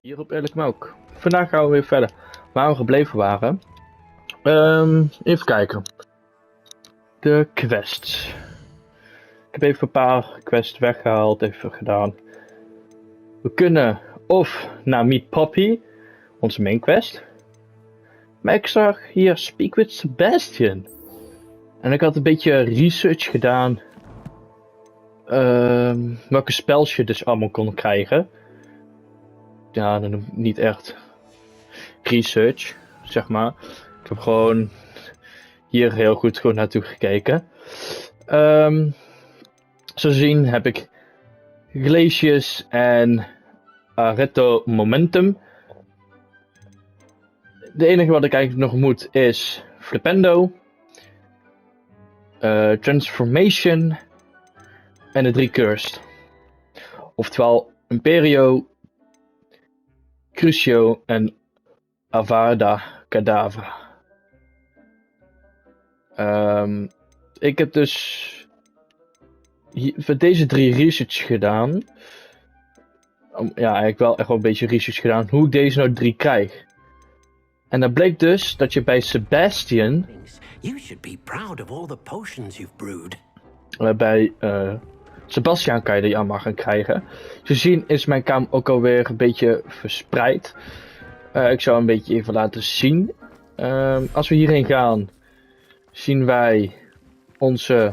Hier op Eerlijkemelk. Vandaag gaan we weer verder waar we gebleven waren. Even kijken. De quests. Ik heb even een paar quests weggehaald, even gedaan. We kunnen of naar Meet Poppy, onze main quest. Maar ik zag hier Speak with Sebastian. En ik had een beetje research gedaan. Welke spels je dus allemaal kon krijgen. Ja, dan niet echt research, zeg maar. Ik heb gewoon hier heel goed gewoon naartoe gekeken. Zo zien heb ik Glacius en Areto Momentum. De enige wat ik eigenlijk nog moet is Flipendo, Transformation en de 3 Cursed. Oftewel Imperio, Crucio en Avada Kedavra. Ik heb dus voor deze 3 research gedaan. Ja, eigenlijk wel echt wel een beetje research gedaan hoe ik deze nou 3 krijg. En dat bleek dus dat je bij Sebastian, bij Sebastian kan je die allemaal gaan krijgen. Zo zien is mijn kamer ook alweer een beetje verspreid. Ik zal een beetje even laten zien. Als we hierheen gaan, zien wij onze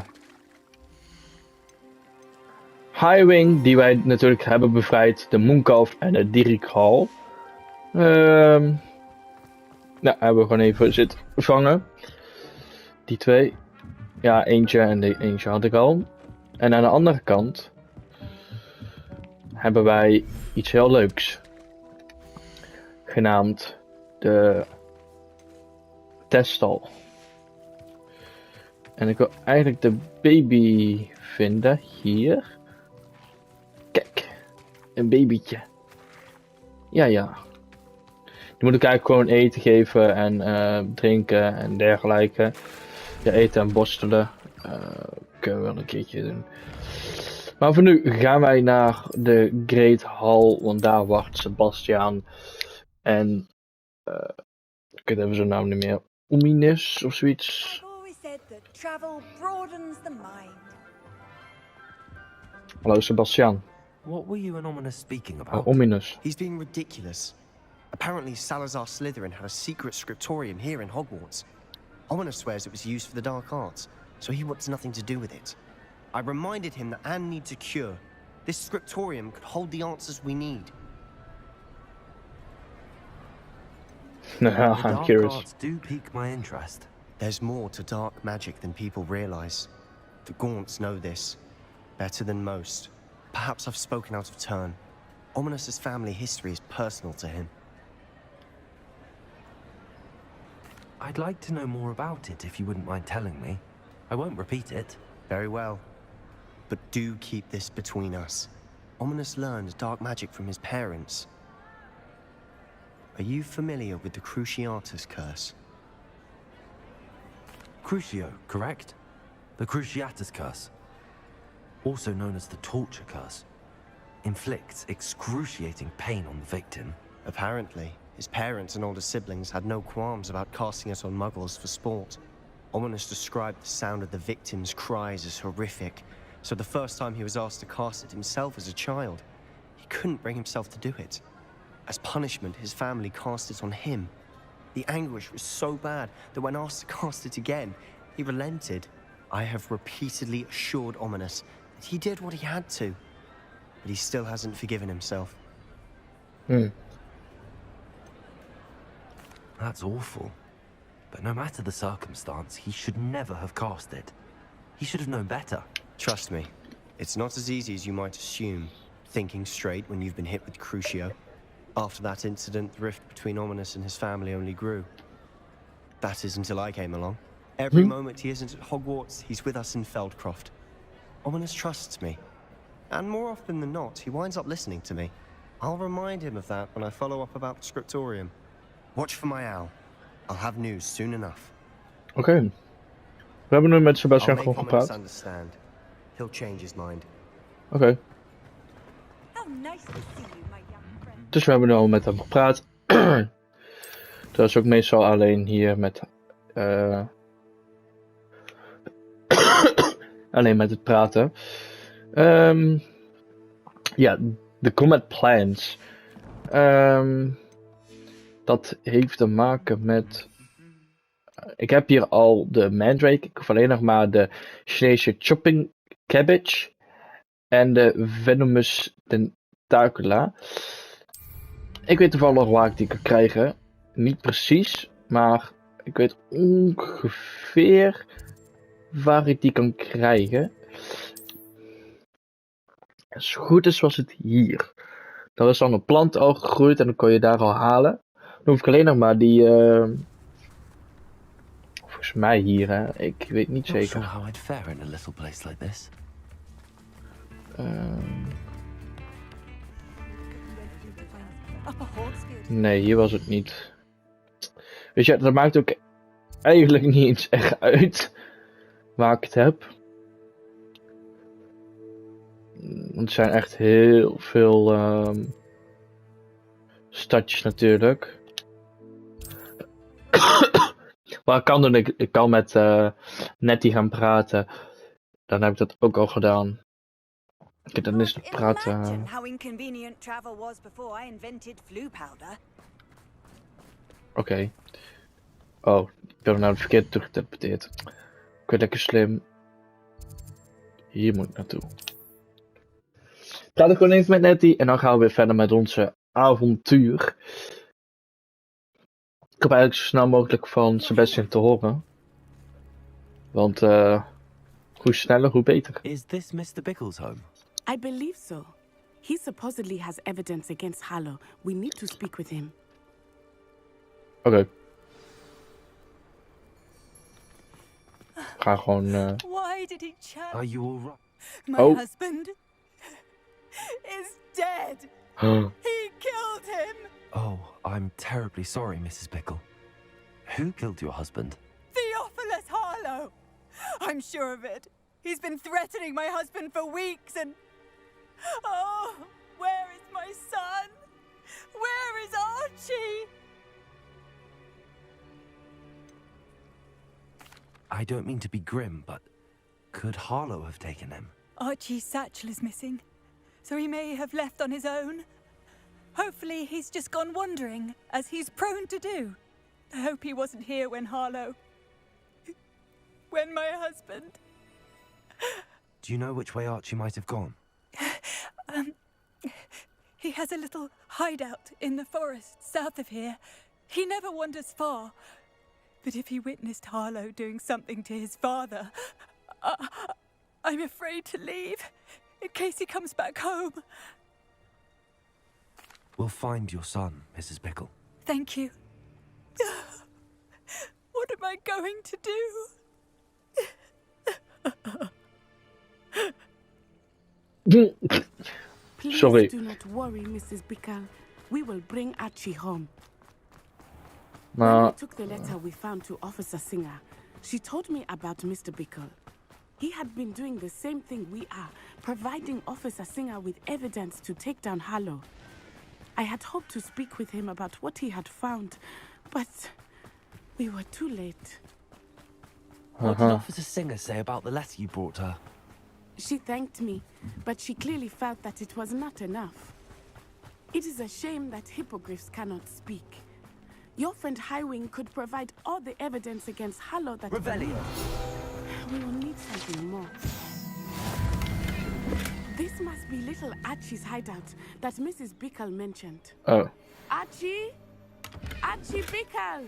Highwing, die wij natuurlijk hebben bevrijd, de Moonkalf en de Dirikal. Nou, hebben we gewoon even zitten vangen. Die 2. Ja, eentje en eentje had ik al. En aan de andere kant hebben wij iets heel leuks. Genaamd de teststal. En ik wil eigenlijk de baby vinden. Hier. Kijk. Een babytje. Ja. Die moet ik eigenlijk gewoon eten geven en drinken en dergelijke. Ja, eten en borstelen. Kunnen we wel een keertje doen. Maar voor nu gaan wij naar de Great Hall. Want daar wacht Sebastian. En ik weet even zijn naam niet meer. Ominous of zoiets. Hallo Sebastian. What were you and Ominous speaking about? Ominous. He's being ridiculous. Apparently Salazar Slytherin had a secret scriptorium here in Hogwarts. Ominous swears it was used for the dark arts, so he wants nothing to do with it. I reminded him that Anne needs a cure. This scriptorium could hold the answers we need. The I'm dark curious. arts do pique my interest. There's more to dark magic than people realize. The Gaunts know this better than most. Perhaps I've spoken out of turn. Ominous's family history is personal to him. I'd like to know more about it if you wouldn't mind telling me. I won't repeat it. Very well. But do keep this between us. Ominous learned dark magic from his parents. Are you familiar with the Cruciatus curse? Crucio, correct? The Cruciatus curse. Also known as the torture curse. Inflicts excruciating pain on the victim. Apparently, his parents and older siblings had no qualms about casting it on muggles for sport. Ominous described the sound of the victim's cries as horrific, so the first time he was asked to cast it himself as a child, he couldn't bring himself to do it. As punishment, his family cast it on him. The anguish was so bad that when asked to cast it again, he relented. I have repeatedly assured Ominous that he did what he had to, but he still hasn't forgiven himself. That's awful. But no matter the circumstance, he should never have cast it. He should have known better. Trust me, it's not as easy as you might assume, thinking straight when you've been hit with Crucio. After that incident, the rift between Ominous and his family only grew. That is until I came along. Every moment he isn't at Hogwarts, he's with us in Feldcroft. Ominous trusts me. And more often than not, he winds up listening to me. I'll remind him of that when I follow up about the scriptorium. Watch for my owl. I'll have news soon enough. Oké. We hebben nu met Sebastian I'll gewoon make Ominous gepraat. understand. He'll change his mind. Oké. nice to see you, my young friend. Dus we hebben nu al met hem gepraat. Dat is ook meestal alleen hier met... alleen met het praten. Ja, de combat plans. Dat heeft te maken met... Ik heb hier al de mandrake. Ik hoef alleen nog maar de Chinese chopping cabbage. En de venomous tentacula. Ik weet toevallig waar ik die kan krijgen. Niet precies, maar ik weet ongeveer waar ik die kan krijgen. Als het goed is was het hier. Daar is dan een plant al gegroeid en dan kon je daar al halen. Dan hoef ik alleen nog maar die... volgens mij hier, hè. Ik weet niet Not sure zeker. how I'd fare in a little place like this. Upper Hawksfield. Nee, hier was het niet. Weet je, dat maakt ook eigenlijk niet eens echt uit waar ik het heb. Want er zijn echt heel veel stadjes natuurlijk. Maar ik kan doen, ik kan met Nettie gaan praten. Dan heb ik dat ook al gedaan. Kijk, dan is de praten. Imagine how inconvenient travel was before I invented flu powder. Oké. Oh, ik heb hem nou verkeerd teruggeïnterpreteerd. Ik ben lekker slim. Hier moet ik naartoe. Praat ik gewoon even met Nettie en dan gaan we weer verder met onze avontuur. Ik hoop eigenlijk zo snel mogelijk van Sebastian te horen. Want hoe sneller, hoe beter. Is this Mr. Bickle's home? I believe so. He supposedly has evidence against Harlow. We need to speak with him. Oké. Ga gewoon... Why did he chat? Are you all right? My Oh. husband is dead. He killed him. Oh, I'm terribly sorry, Mrs. Bickle. Who killed your husband? Theophilus Harlow. I'm sure of it. He's been threatening my husband for weeks and... Oh, where is my son? Where is Archie? I don't mean to be grim, but could Harlow have taken him? Archie's satchel is missing, so he may have left on his own. Hopefully he's just gone wandering, as he's prone to do. I hope he wasn't here when Harlow... when my husband... Do you know which way Archie might have gone? He has a little hideout in the forest south of here. He never wanders far. But if he witnessed Harlow doing something to his father, I'm afraid to leave, in case he comes back home. We'll find your son, Mrs. Bickle. Thank you. What am I going to do? Please Sorry. do not worry, Mrs. Bickle. We will bring Archie home. Nou, When I took the letter we found to Officer Singer, she told me about Mr. Bickle. He had been doing the same thing we are, providing Officer Singer with evidence to take down Harlow. I had hoped to speak with him about what he had found, but we were too late. What did Officer Singer say about the letter you brought her? She thanked me, but she clearly felt that it was not enough. It is a shame that hippogriffs cannot speak. Your friend Highwing could provide all the evidence against Harlow that... Revelio! We will need something more. This must be little Archie's hideout that Mrs. Bickle mentioned. oh. Archie? Archie Bickle!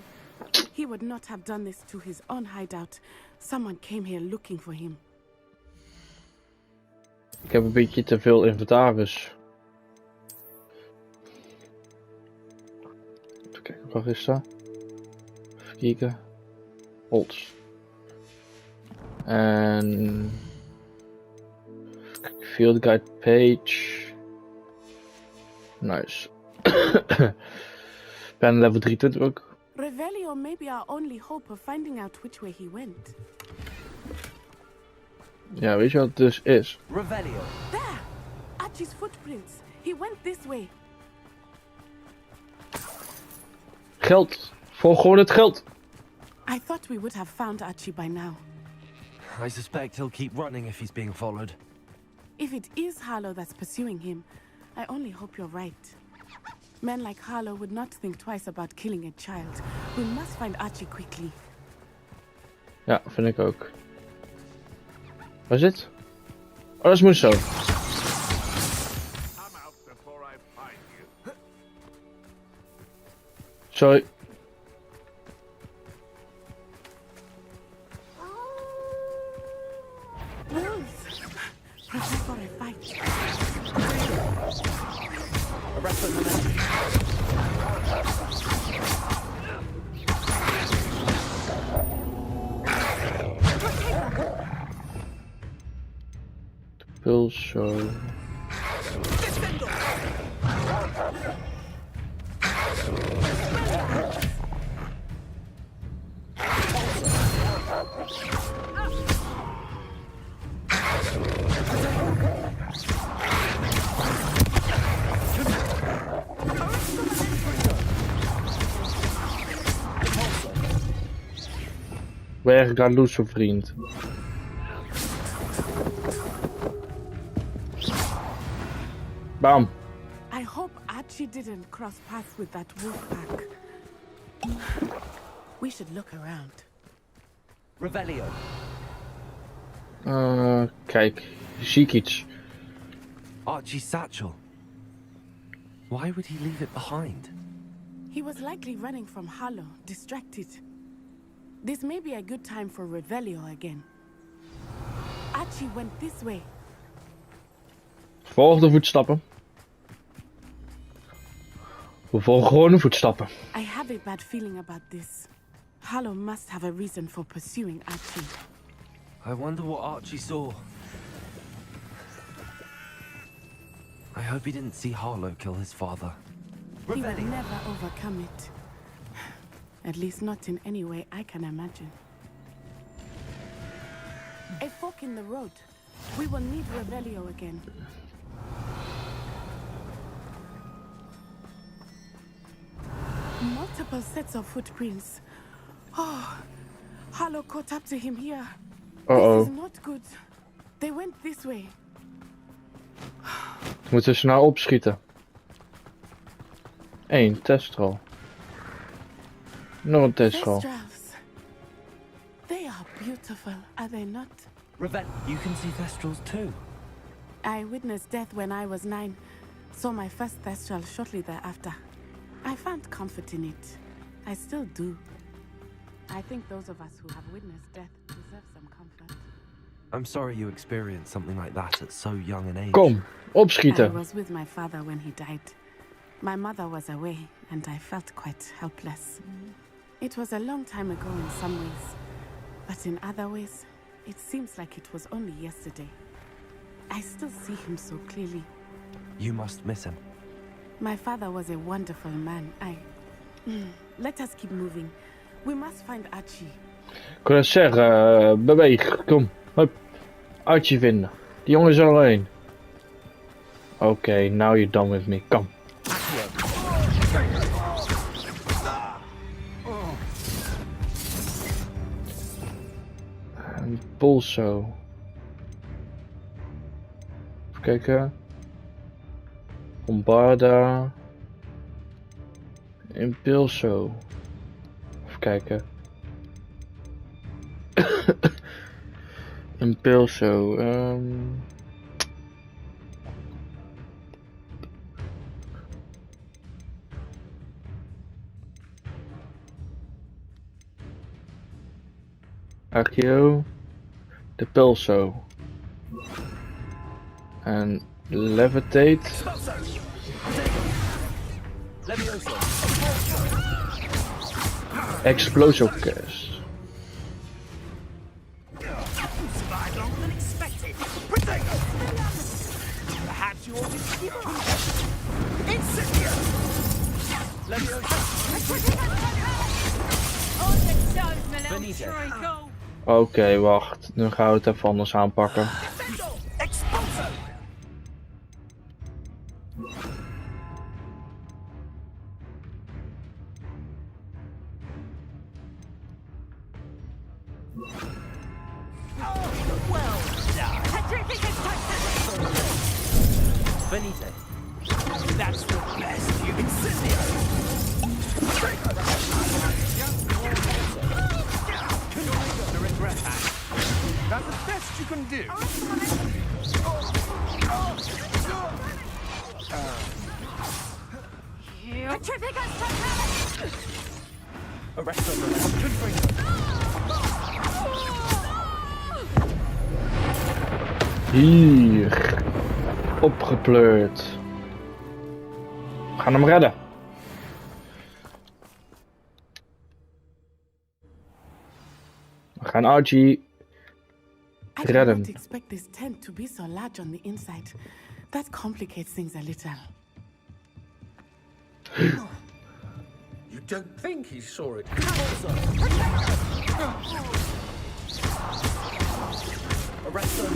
He would not have done this to his own hideout. Someone came here looking for him. Ik heb een beetje te veel inventaris. Even kijken, waar is dat? Even kijken. Holz. En... Field guide page. Nice. Ben level 23 ook. Revelio may be our only hope of finding out which way he went. Ja, weet je wat het dus is? Revelio! There! Archie's footprints. He went this way. Geld. Volg gewoon het geld. I thought we would have found Archie by now. I suspect he'll keep running if he's being followed. If it is Harlow that's pursuing him, I only hope you're right. Men like Harlow would not think twice about killing a child. We must find Archie quickly. Ja, vind ik ook. Waar is het? Oh, dat is moest zo. Sorry. Wolves! Prepare for a fight. Pulso. Weg, Galuso vriend. Bam. I hope Archie didn't cross paths with that wolf pack. We should look around. Revelio. Kijk, zie ik iets. Archie's satchel. Why would he leave it behind? He was likely running from Harlow, distracted. This may be a good time for Revelio again. Archie went this way. Volg de voetstappen. We volgen gewoon de voetstappen. I have a bad feeling about this. Harlow must have a reason for pursuing Archie. I wonder what Archie saw. I hope he didn't see Harlow kill his father. He would never overcome it. At least not in any way I can imagine. A fork in the road. We will need Revelio again. Multiple sets of footprints. Oh, Harlow caught up to him here. Uh-oh. This is not good. They went this way. Moeten we snel opschieten. 1 testrol. Nog een testrol. Thestrals. They are beautiful, are they not? Revel, you can see Thestrals too. I witnessed death when I was 9. Saw my first Thestral shortly thereafter. I found comfort in it. I still do. I think those of us who have witnessed death deserve some comfort. I'm sorry you experienced something like that at so young an age. Kom, I opschieten. was with my father when he died. My mother was away, and I felt quite helpless. It was a long time ago in some ways, but in other ways, it seems like it was only yesterday. I still see him so clearly. You must miss him. My father was a wonderful man. Let us keep moving. We must find Archie. Ik kan het zeggen, beweeg, kom. Hup. Archie vinden. Die jongen is er alleen. Oké, now you're done with me. Kom. Een pulso. Even kijken. Bombarda. Een pulso. Even kijken. Een pulso. Accio. De pulso. En levitate. Explosive gas. Oké, wacht. Nu gaan we het even anders aanpakken. Venite. That's the best, you incendio! To regret that. That's the best you can do. Arrest them. Hier. Opgepleurd. We gaan hem redden. We gaan Archie I did redden. not expect this tent to be so large on the inside. That complicates things a little. You don't think he saw it? Arrest them.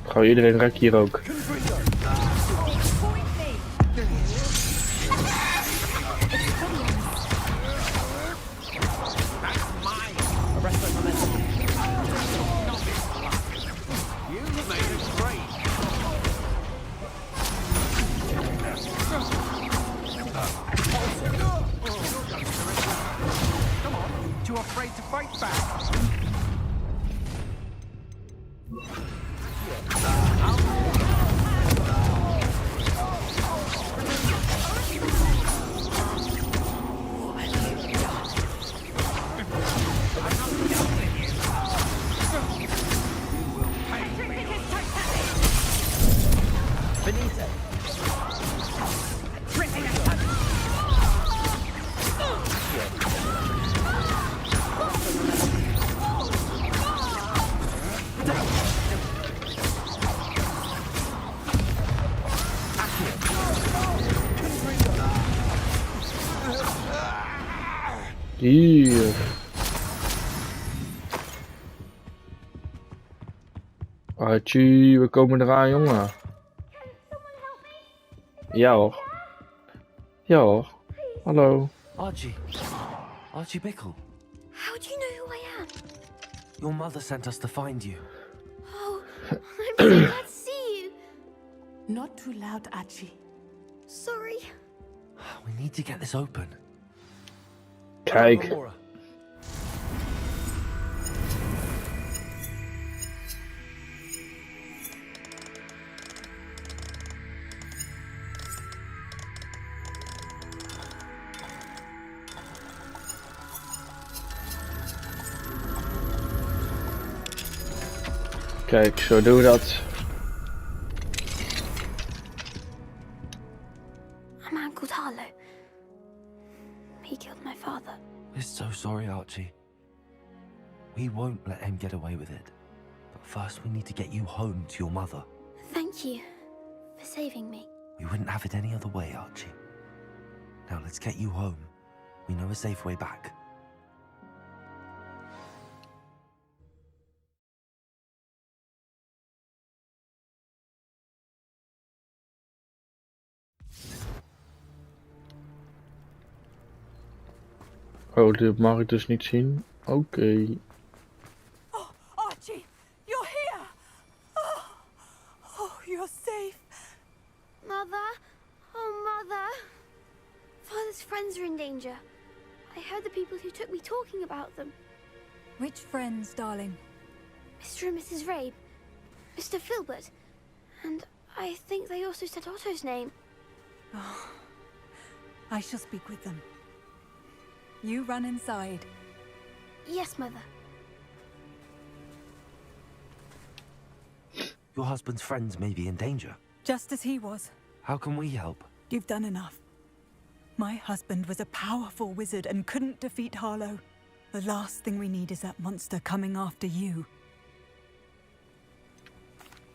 Gauw, iedereen raakt hier ook. Too afraid to fight back. Hier. Archie, we komen eraan, jongen. Ja hoor. Ja hoor. Hallo. Archie. Archie Bickle. How do you know who I am? Your mother sent us to find you. Oh, I'm so glad to see you. Not too loud, Archie. Sorry. We need to get this open. Kijk. Laura. Kijk, zo doen we dat. A man called Harlow. He killed my father. We're so sorry, Archie. We won't let him get away with it. But first we need to get you home to your mother. Thank you for saving me. We wouldn't have it any other way, Archie. Now let's get you home. We know a safe way back. Oh, dit mag ik dus niet zien. Oké. Oh, Archie, you're here. Oh, you're safe. Mother? Oh, Mother. Father's friends are in danger. I heard the people who took me talking about them. Which friends, darling? Mr. and Mrs. Rabe. Mr. Filbert. And I think they also said Otto's name. Oh, I shall speak with them. You run inside. Yes, Mother. Your husband's friends may be in danger. Just as he was. How can we help? You've done enough. My husband was a powerful wizard and couldn't defeat Harlow. The last thing we need is that monster coming after you.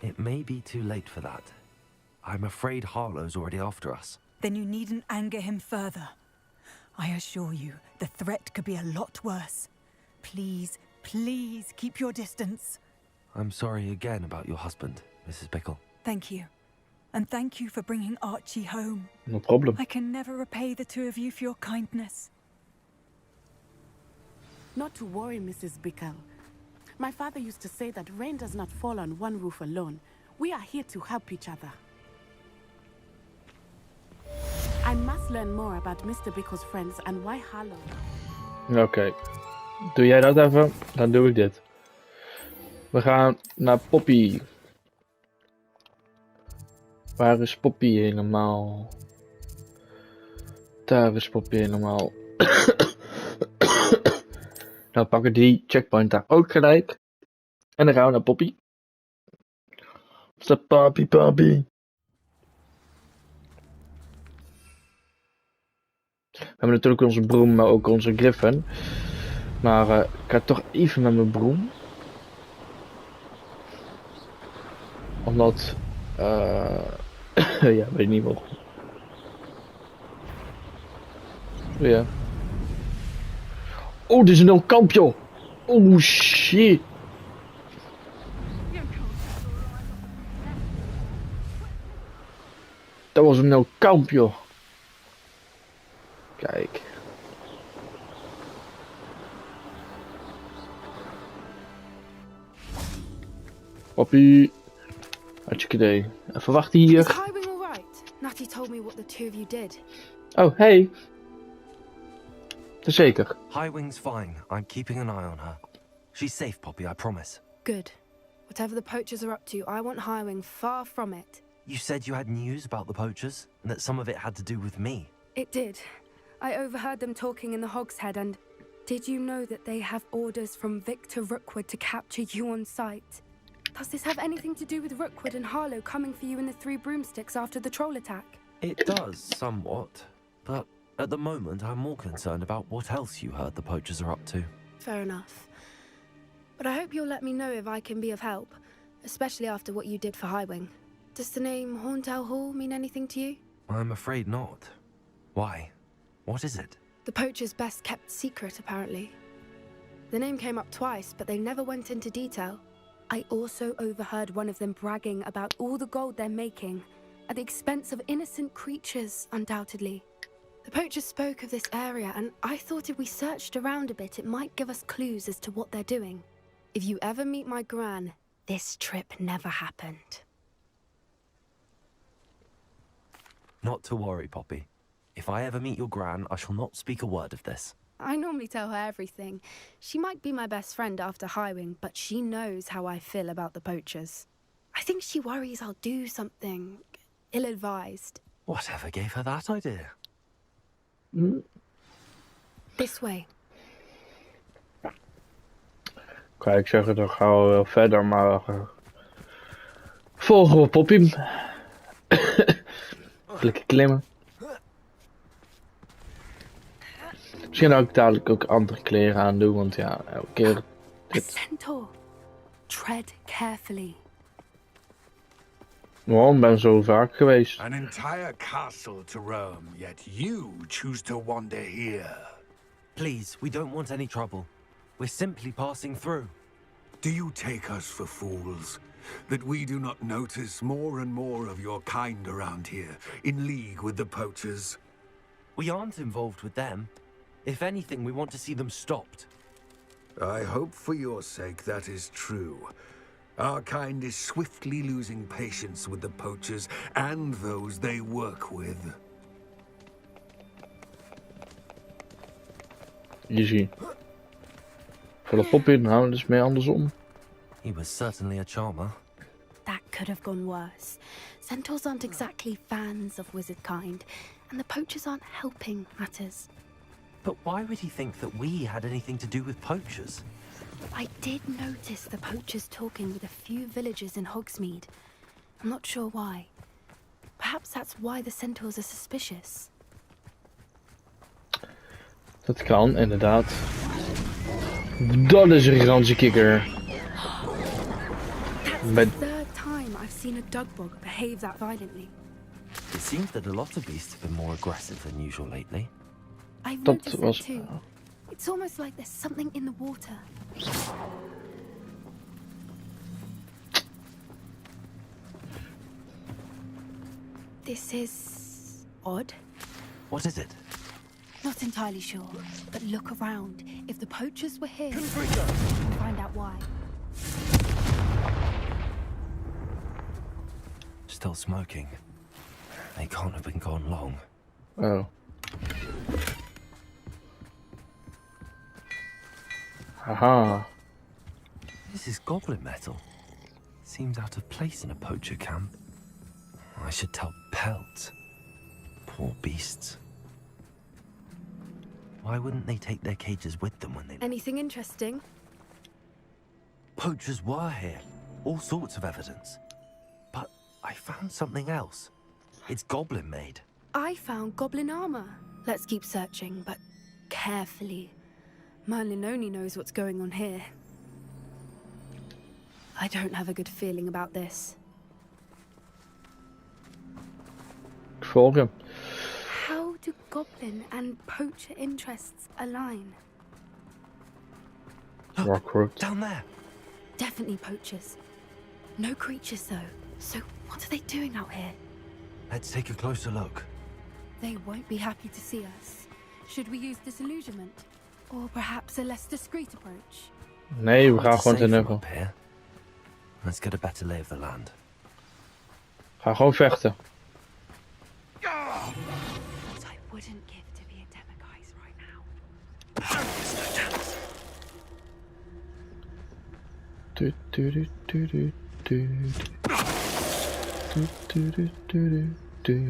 It may be too late for that. I'm afraid Harlow's already after us. Then you needn't anger him further. I assure you, the threat could be a lot worse. Please, please keep your distance. I'm sorry again about your husband, Mrs. Bickle. Thank you. And thank you for bringing Archie home. No problem. I can never repay the two of you for your kindness. Not to worry, Mrs. Bickle. My father used to say that rain does not fall on one roof alone. We are here to help each other. I must learn more about Mr. Bickle's friends and why Harlow. Oké. Doe jij dat even? Dan doe ik dit. We gaan naar Poppy. Waar is Poppy helemaal? Daar is Poppy helemaal. Nou pakken die checkpoint daar ook gelijk. En dan gaan we naar Poppy. Stop Poppy, Poppy. We hebben natuurlijk onze broem, maar ook onze griffin. Maar ik ga toch even met mijn broem. Omdat... ja, weet niet waarom. Ja. Oh, dit is een heel kamp, joh. Oh, shit. Dat was een heel kamp, joh. Kijk. Poppy. Hartstikke idee. Even wachten hier. Is Highwing all right? Natty told me what the two of you did. Oh, hey. Zeker. Highwing's fine. I'm keeping an eye on her. She's safe, Poppy, I promise. Good. Whatever the poachers are up to, I want Highwing far from it. You said you had news about the poachers, and that some of it had to do with me. It did. I overheard them talking in the Hogshead, and did you know that they have orders from Victor Rookwood to capture you on sight? Does this have anything to do with Rookwood and Harlow coming for you in the Three Broomsticks after the troll attack? It does, somewhat. But at the moment, I'm more concerned about what else you heard the poachers are up to. Fair enough. But I hope you'll let me know if I can be of help, especially after what you did for Highwing. Does the name Horntail Hall mean anything to you? I'm afraid not. Why? What is it? The poacher's best kept secret, apparently. The name came up twice, but they never went into detail. I also overheard one of them bragging about all the gold they're making, at the expense of innocent creatures, undoubtedly. The poachers spoke of this area, and I thought if we searched around a bit, it might give us clues as to what they're doing. If you ever meet my gran, this trip never happened. Not to worry, Poppy. If I ever meet your gran, I shall not speak a word of this. I normally tell her everything. She might be my best friend after Highwing, but she knows how I feel about the poachers. I think she worries I'll do something ill-advised. Whatever gave her that idea? This way. Kijk, ik zeg het, dan gaan we wel verder, maar... volgen we Poppy. Lekker klimmen. Misschien ook dadelijk ook andere kleren aan doen, want ja, elke keer... A centaur. Tread carefully. Oh, ik ben zo vaak geweest. An entire castle to roam, yet you choose to wander here. Please, we don't want any trouble. We're simply passing through. Do you take us for fools? That we do not notice more and more of your kind around here, in league with the poachers? We aren't involved with them. If anything, we want to see them stopped. I hope for your sake that is true. Our kind is swiftly losing patience with the poachers and those they work with. Easy. Voor de Poppy, nou, dat is meer andersom. He was certainly a charmer. That could have gone worse. Centaurs aren't exactly fans of wizard kind, and the poachers aren't helping matters. But why would he think that we had anything to do with poachers? I did notice the poachers talking with a few villagers in Hogsmeade. I'm not sure why. Perhaps that's why the centaurs are suspicious. Dat kan, inderdaad. Dat is een gigantische kikker. That's the third time I've seen a dugbog behave that violently. It seems that a lot of beasts have been more aggressive than usual lately. I've Dat noticed was... that too. It's almost like there's something in the water. This is odd. What is it? Not entirely sure, but look around. If the poachers were here, we can find out why. Still smoking. They can't have been gone long. Oh. Haha. This is goblin metal. Seems out of place in a poacher camp. I should tell Pelt. Poor beasts. Why wouldn't they take their cages with them when they... Anything interesting? Poachers were here. All sorts of evidence. But I found something else. It's goblin made. I found goblin armor. Let's keep searching, but carefully. Merlin only knows what's going on here. I don't have a good feeling about this. Volg hem. How do goblin and poacher interests align? Rockwood. Down there. Definitely poachers. No creatures though. So what are they doing out here? Let's take a closer look. They won't be happy to see us. Should we use disillusionment? Or perhaps a less discreet approach? Nee, we gaan It's gewoon ten safer nevel. up here. Let's get a better lay of the land. Ga gewoon vechten. What I wouldn't give to be a Demoguy's right now. Du, du, du, du, du, du. Du, du, du, du, du.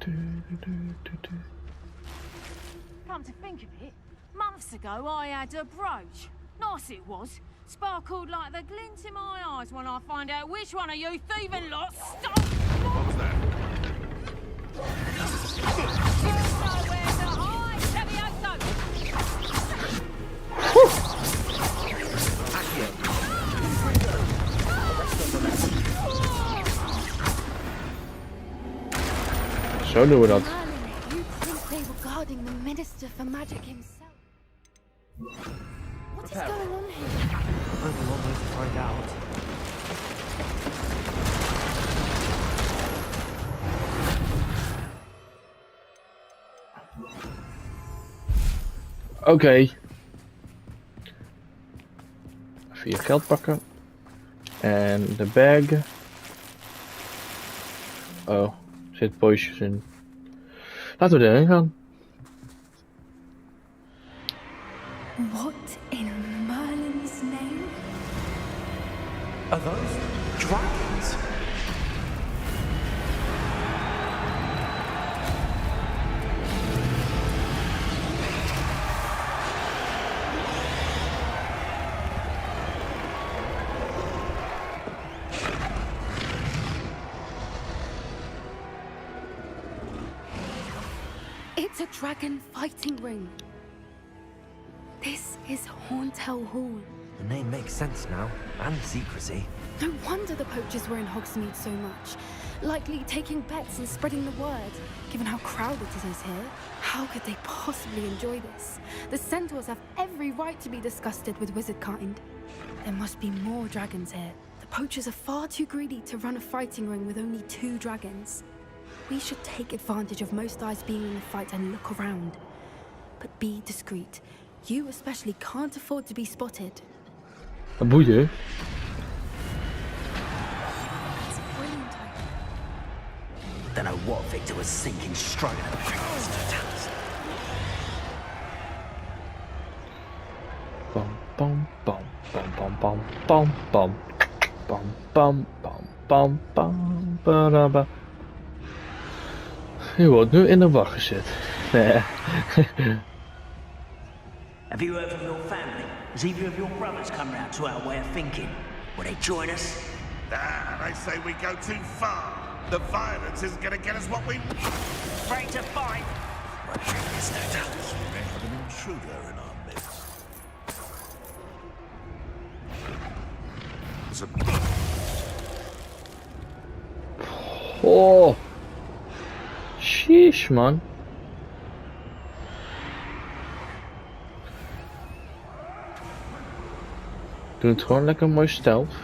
Du, du, du, du, du. Come to think of it, months ago I had a brooch. Nice it was. Sparkled like the glint in my eyes when I find out which one of you thieving lots stole. What was that? Nowhere to hide, Zo doen we dat. Merlin, you think they were guarding the Minister for Magic himself? What is going on here? Only one way to find out. Oké. Even je geld pakken. En de bag. Oh, er zit poosjes in. Laten we erin gaan. What in Merlin's name? Are those dragons? It's a dragon fighting ring. This is Hauntel Hall. The name makes sense now, and the secrecy. No wonder the poachers were in Hogsmeade so much. Likely taking bets and spreading the word. Given how crowded it is here, how could they possibly enjoy this? The centaurs have every right to be disgusted with wizard kind. There must be more dragons here. The poachers are far too greedy to run a fighting ring with only 2 dragons. We should take advantage of most eyes being in the fight and look around. But be discreet. You especially can't afford to be spotted. Een boeien. That's a brilliant idea. Don't know what Victor was thinking, strolling around. Bam, bam, bam, bam, bam, bam, bam, bam, bam, bam, bam, bam, bam, bam. Je wordt nu in de wacht gezet. Nee. Have you heard from your family? Has either of your brothers come round to our way of thinking? Will they join us? They say we go too far. The violence isn't going to get us what we... Afraid to fight? There's no doubt we have an intruder in our midst. There's a... Oh. Sheesh, man. Doe het gewoon lekker mooi stealth.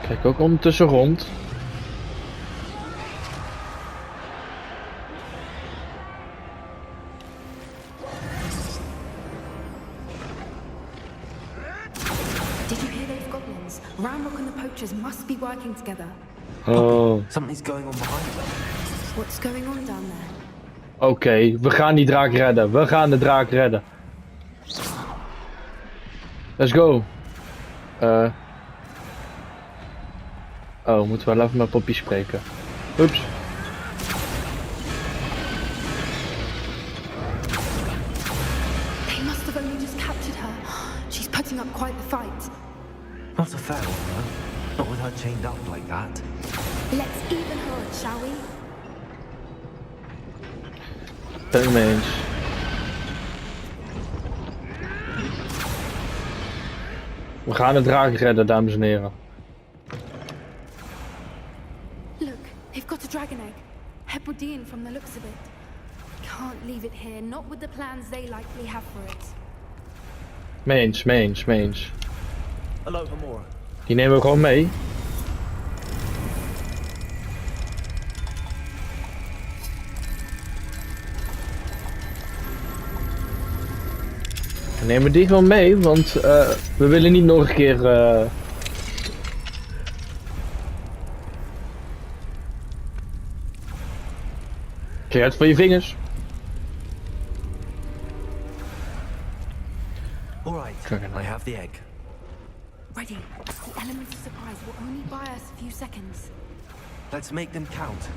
Kijk ook ondertussen rond. Did you hear those goblins? Ramrock and the poachers must be working together. Oh. Something's going on behind them. What's going on down there? Oké, we gaan die draak redden. We gaan de draak redden. Let's go. Oh, moeten we wel even met Poppy spreken. Oeps. They must have only just captured her. She's putting up quite the fight. Not a fair one, though. Not with her chained up like that. Let's even her, shall we? Ben ik mee eens. We gaan de draak redden, dames en heren. Look, they've got a dragon egg. Hebridean from the looks of it. Can't leave it here, not with the plans they likely have for it. Mee eens, mee eens, mee eens. Hello, Abonneer. Die nemen we gewoon mee. We nemen die gewoon mee, want we willen niet nog een keer... Kijk uit voor je vingers. Alright, I have the egg. Ready. The element of surprise will only buy us a few seconds. Let's make them count.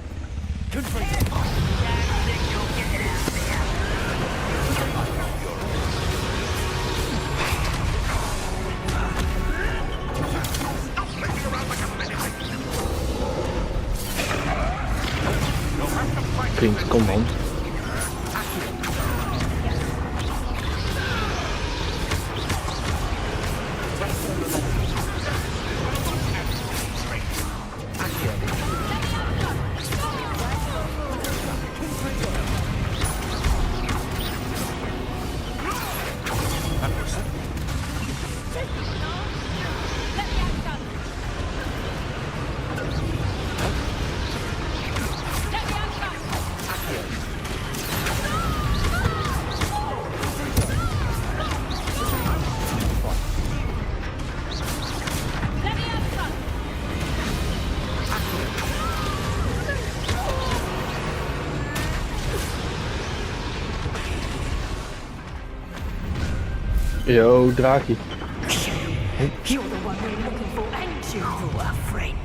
Vriend, kom dan. Yo, Draki. You're the one we're looking for, ain't you, our friend?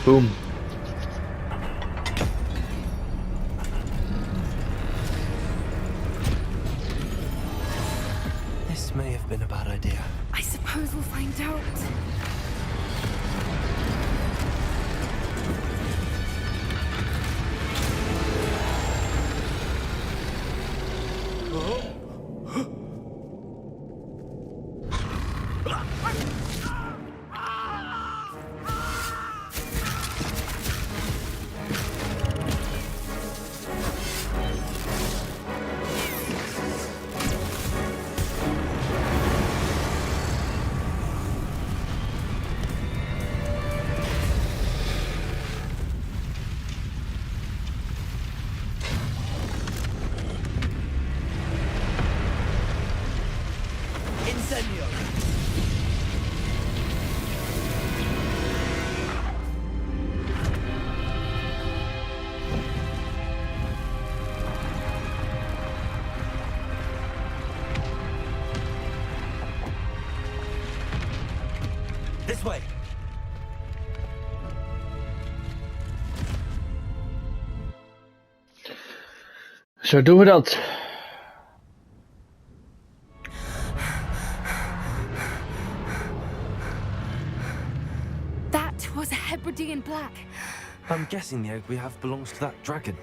Boom. This may have been a bad idea. I suppose we'll find out. This way. Zo doen we dat. That was a Hebridean black. I'm guessing the egg we have belongs to that dragon.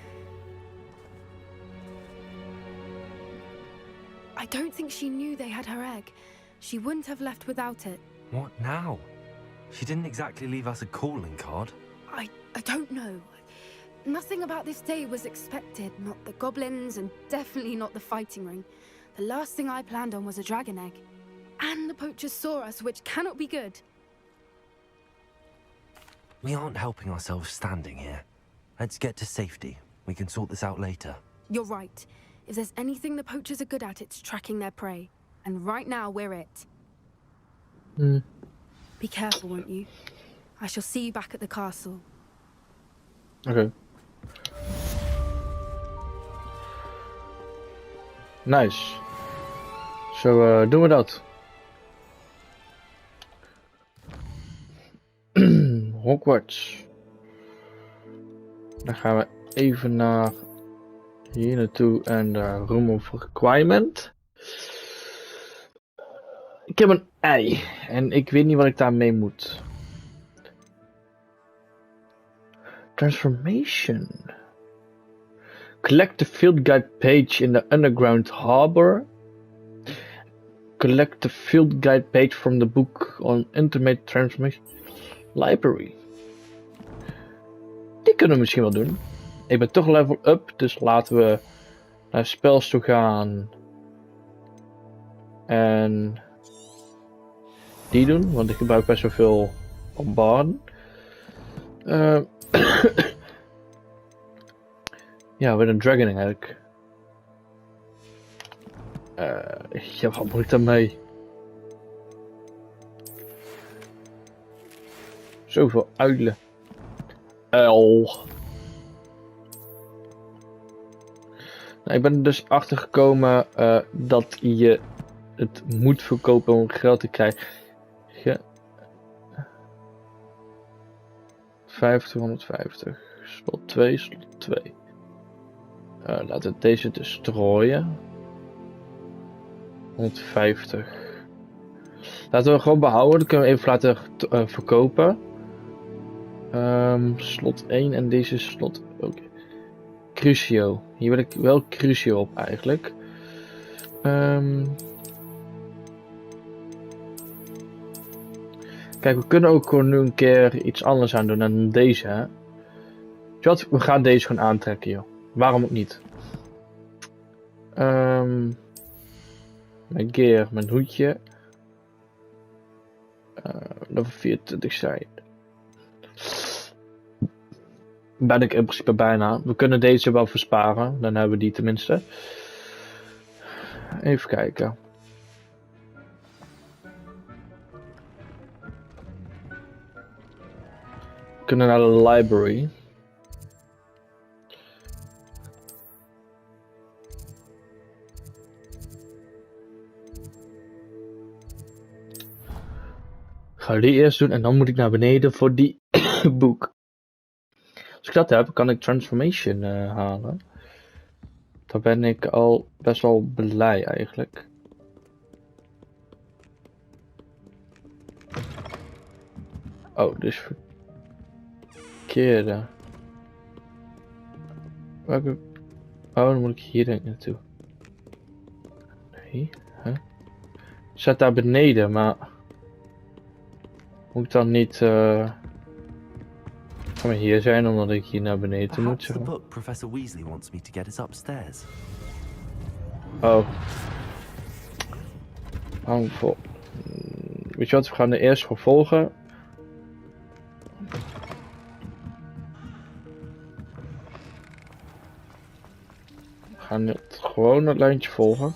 I don't think she knew they had her egg. She wouldn't have left without it. What now? She didn't exactly leave us a calling card. I don't know. Nothing about this day was expected. Not the goblins, and definitely not the fighting ring. The last thing I planned on was a dragon egg. And the poachers saw us, which cannot be good. We aren't helping ourselves standing here. Let's get to safety. We can sort this out later. You're right. If there's anything the poachers are good at, it's tracking their prey. And right now, we're it. Be careful, won't you? I shall see you back at the castle. Oké. Nice. Zo doen we dat. Hogwarts. Dan gaan we even naar hier naartoe en de Room of Requirement. Ik heb een ei en ik weet niet wat ik daarmee moet. Transformation. Collect the field guide page in the underground harbor. Collect the field guide page from the book on intimate transformation library. Die kunnen we misschien wel doen. Ik ben toch level up, dus laten we naar spels toe gaan. En die doen, want ik gebruik best wel veel bombarden. Ja, met een dragon eigenlijk. Ja, wat moet ik daarmee? Zoveel uilen. Nou, ik ben er dus achter gekomen dat je het moet verkopen om geld te krijgen. 50, 150. Slot 2, slot 2. Laten we deze dus strooien. 150. Laten we gewoon behouden. Dan kunnen we even laten verkopen. Slot 1 en deze slot ook. Crucio. Hier wil ik wel Crucio op eigenlijk. Kijk, we kunnen ook gewoon nu een keer iets anders aan doen dan deze. Hè? We gaan deze gewoon aantrekken, joh. Waarom ook niet? Mijn gear, mijn hoedje. Level 24 zijn. Ben ik in principe bijna. We kunnen deze wel versparen. Dan hebben we die tenminste. Even kijken. We kunnen naar de library. Ga die eerst doen en dan moet ik naar beneden voor die boek. Als ik dat heb, kan ik Transformation halen. Daar ben ik al best wel blij eigenlijk. Oh, dus verkeerde. Welke... Oh, dan moet ik hier denk ik naartoe. Nee, hè? Staat daar beneden, maar... Moet ik dan niet... Ga maar hier zijn, omdat ik hier naar beneden toe moet. Perhaps the book Professor Weasley wants me to get is upstairs. Oh. Hang vol. Weet je wat, we gaan er eerst voor volgen. We gaan het gewoon het lijntje volgen.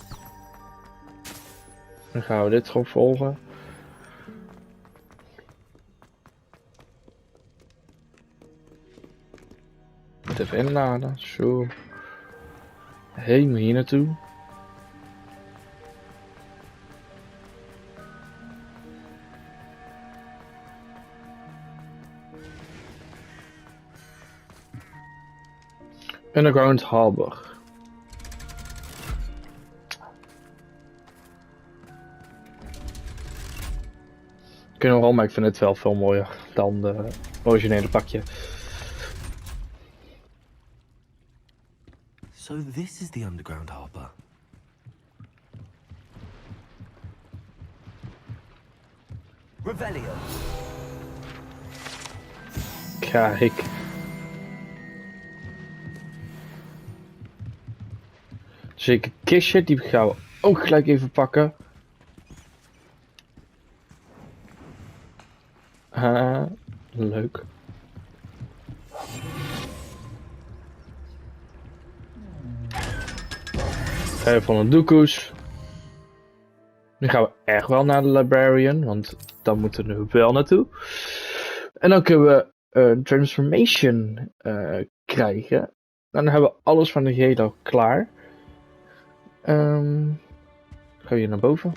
Dan gaan we dit gewoon volgen. Even inladen, zo. Helemaal hier naartoe. Underground Harbor. Kunnen we wel, maar ik vind het wel veel mooier dan de originele pakje. So this is the underground harbor. Revelio. Kijk. Zeker kistje, die gaan we ook gelijk even pakken. Leuk. Even van een doekoes. Nu gaan we echt wel naar de librarian, want dan moeten we nu wel naartoe. En dan kunnen we een transformation krijgen. Dan hebben we alles van de geheel al klaar. Gaan we hier naar boven.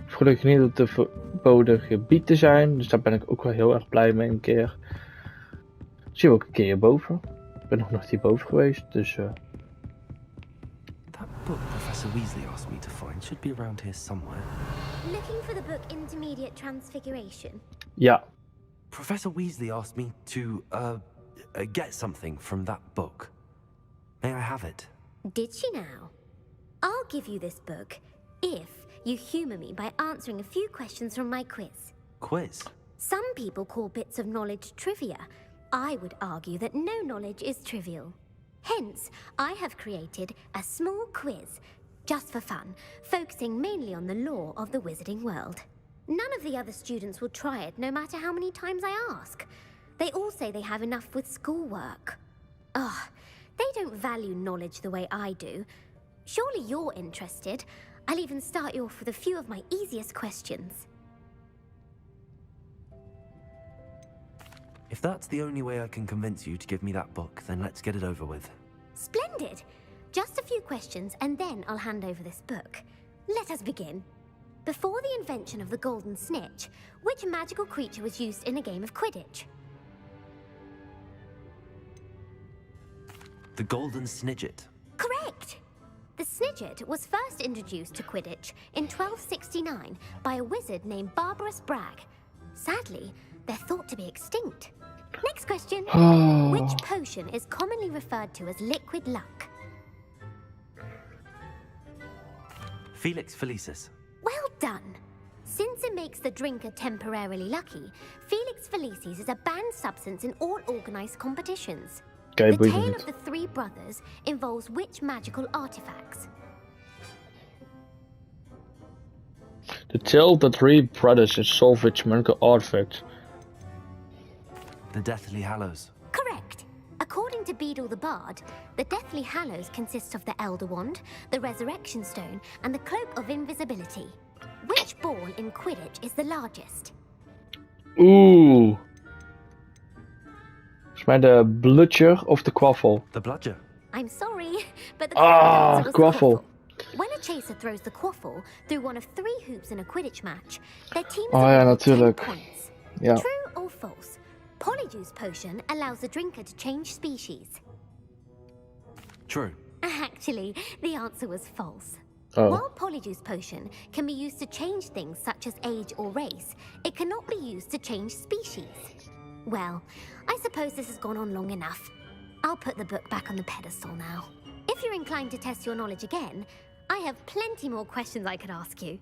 Of gelukkig niet op de verboden gebied te zijn, dus daar ben ik ook wel heel erg blij mee een keer. Zien we ook een keer hierboven. Ik ben nog nooit hierboven geweest, dus... That book Professor Weasley asked me to find should be around here somewhere. Looking for the book Intermediate Transfiguration? Ja. Professor Weasley asked me to, get something from that book. May I have it? Did she now? I'll give you this book if you humour me by answering a few questions from my quiz. Quiz? Some people call bits of knowledge trivia. I would argue that no knowledge is trivial. Hence, I have created a small quiz, just for fun, focusing mainly on the lore of the wizarding world. None of the other students will try it, no matter how many times I ask. They all say they have enough with schoolwork. Ugh, they don't value knowledge the way I do. Surely you're interested. I'll even start you off with a few of my easiest questions. If that's the only way I can convince you to give me that book, then let's get it over with. Splendid! Just a few questions and then I'll hand over this book. Let us begin. Before the invention of the golden snitch, which magical creature was used in a game of Quidditch? The Golden Snidget. Correct! The Snidget was first introduced to Quidditch in 1269 by a wizard named Barbarous Bragg. Sadly, they're thought to be extinct. Next question. Which potion is commonly referred to as liquid luck? Felix Felicis. Well done! Since it makes the drinker temporarily lucky, Felix Felicis is a banned substance in all organised competitions. The tale of the three brothers involves which magical artifacts? The tale of the three brothers involves which magical artifact? The Deathly Hallows. Correct. According to Beedle the Bard, the Deathly Hallows consist of the Elder Wand, the Resurrection Stone, and the Cloak of Invisibility. Which ball in Quidditch is the largest? Oeh. Volgens mij de bludger of de kwaffel. The bludger. I'm sorry, but the correct answer was quaffle. When a chaser throws the quaffle through one of 3 hoops in a Quidditch match, their teams ja, award 10 natuurlijk. points. Ja. True or false? Polyjuice potion allows the drinker to change species. True. Actually, the answer was false. Oh. While Polyjuice Potion can be used to change things such as age or race, it cannot be used to change species. Well, I suppose this has gone on long enough. I'll put the book back on the pedestal now. If you're inclined to test your knowledge again, I have plenty more questions I could ask you.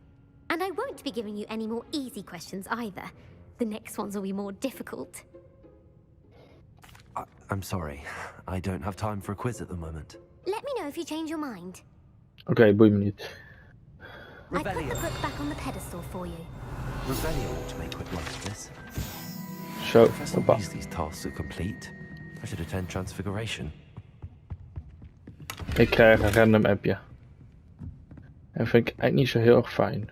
And I won't be giving you any more easy questions either. The next ones will be more difficult. I'm sorry. I don't have time for a quiz at the moment. Let me know if you change your mind. Oké, boeit me niet. I put the book back on the pedestal for you. Rebellion ought to make quick work of this. Zo, Professor hoppa. Weasley's tasks are complete. I should attend Transfiguration. Ik krijg een random appje. En vind ik eigenlijk niet zo heel erg fijn.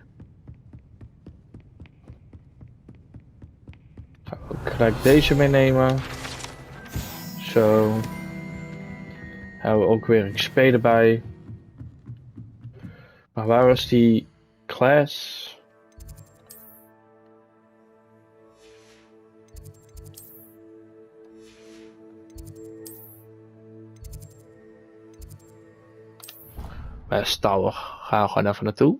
Ga ook gelijk deze meenemen. Zo. Hebben we ook weer een XP erbij. Maar waar was die class? Tower. Gaan we gewoon even naartoe.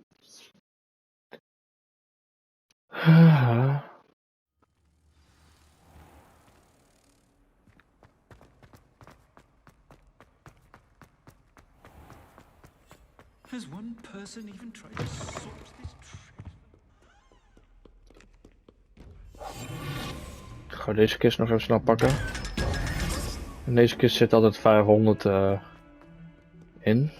Has one person even tried to sort this trip? Ik ga deze kist nog even snel pakken. In deze kist zit altijd 500 in.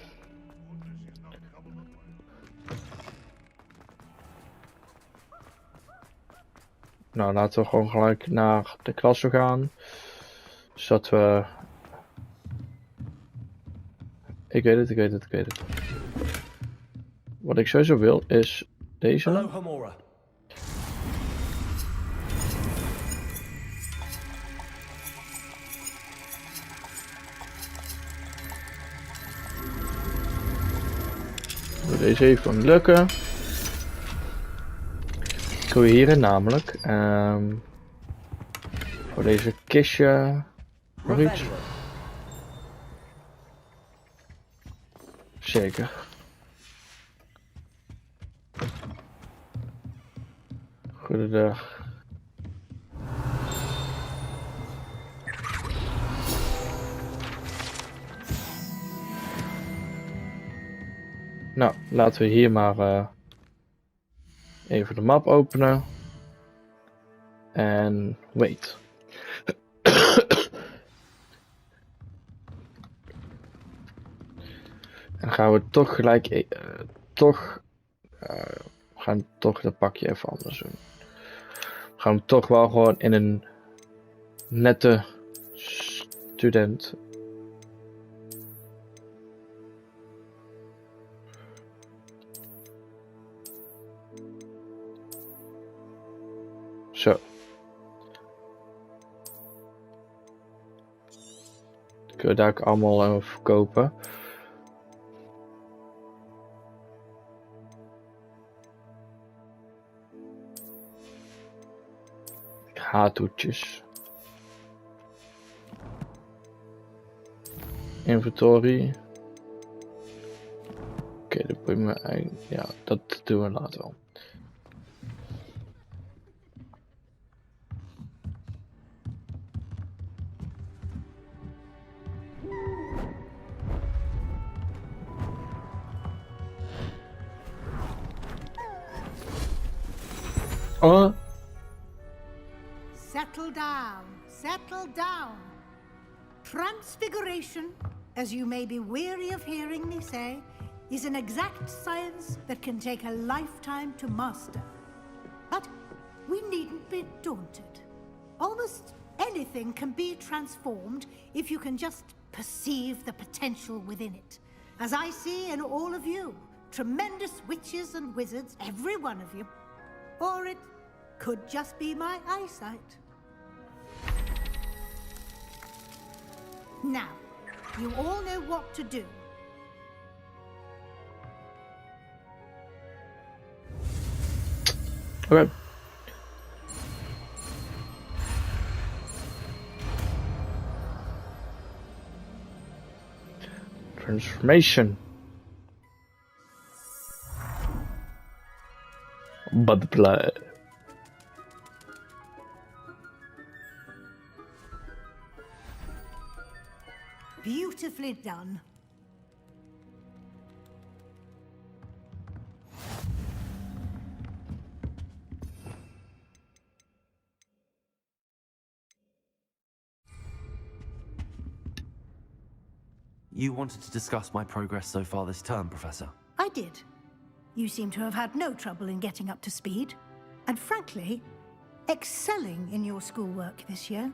Nou, laten we gewoon gelijk naar de klas toe gaan. Zodat we... Ik weet het. Wat ik sowieso wil is deze. Hallo, Hamora. Doe deze even lukken. Ik wil hierin namelijk. Voor deze kistje. Nog iets? Zeker. Goedendag. Nou, laten we hier maar even de map openen. En wait. En gaan we toch gelijk we gaan toch dat pakje even anders doen. We gaan toch wel gewoon in een nette student. Zo. Kunnen we daar ook allemaal verkopen. Haartoetjes. Inventory. Oké, dat boeit me eigenlijk. Ja, dat doen we later wel. Oh. Settle down, settle down. Transfiguration, as you may be weary of hearing me say, is an exact science that can take a lifetime to master. But we needn't be daunted. Almost anything can be transformed if you can just perceive the potential within it. As I see in all of you, tremendous witches and wizards, every one of you. Or it could just be my eyesight. Now, you all know what to do. Okay. Transformation. Butterfly. Beautifully done. You wanted to discuss my progress so far this term, Professor? I did. You seem to have had no trouble in getting up to speed, and frankly, excelling in your schoolwork this year.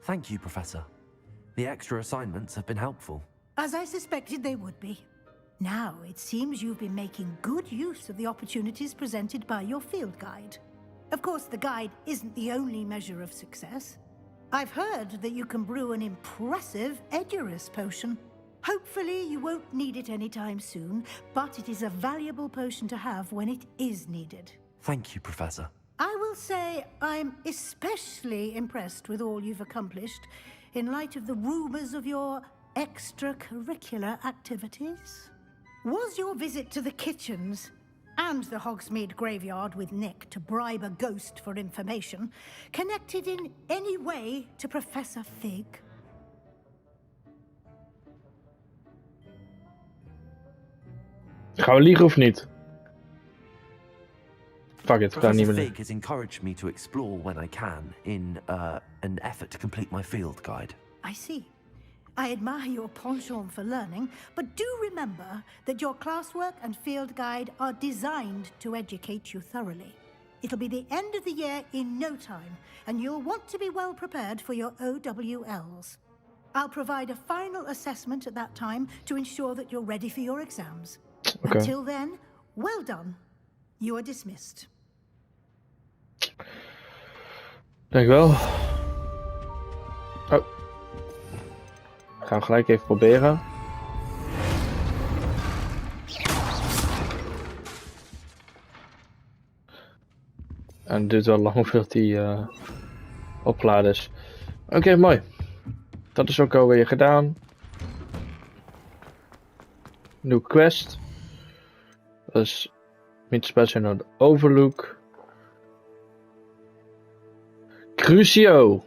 Thank you, Professor. The extra assignments have been helpful. As I suspected they would be. Now, it seems you've been making good use of the opportunities presented by your field guide. Of course, the guide isn't the only measure of success. I've heard that you can brew an impressive Edurus potion. Hopefully, you won't need it anytime soon, but it is a valuable potion to have when it is needed. Thank you, Professor. I will say I'm especially impressed with all you've accomplished in light of the rumors of your extracurricular activities. Was your visit to the kitchens and the Hogsmeade graveyard with Nick to bribe a ghost for information connected in any way to Professor Fig? Gaan we liegen of niet? Fuck it, we gaan niet Professor meer Fig has encouraged me to explore when I can in an effort to complete my field guide. I see. I admire your penchant for learning, but do remember that your classwork and field guide are designed to educate you thoroughly. It'll be the end of the year in no time, and you'll want to be well prepared for your OWLs. I'll provide a final assessment at that time to ensure that you're ready for your exams. Okay. Until then, well done. You are dismissed. Dankjewel. Oh. Gaan we gelijk even proberen. En het duurt wel lang voordat die opgeladen is. Oké, mooi. Dat is ook alweer gedaan. Nieuwe quest. Dat is niet speciaal naar de Overlook. Crucio.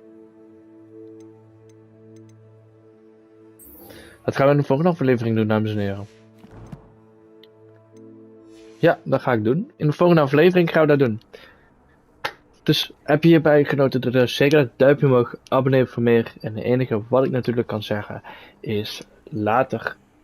Dat gaan we in de volgende aflevering doen, dames en heren. Ja, dat ga ik doen. In de volgende aflevering gaan we dat doen. Dus heb je hierbij genoten, doe dus zeker het duimpje omhoog, abonneer voor meer. En het enige wat ik natuurlijk kan zeggen is later.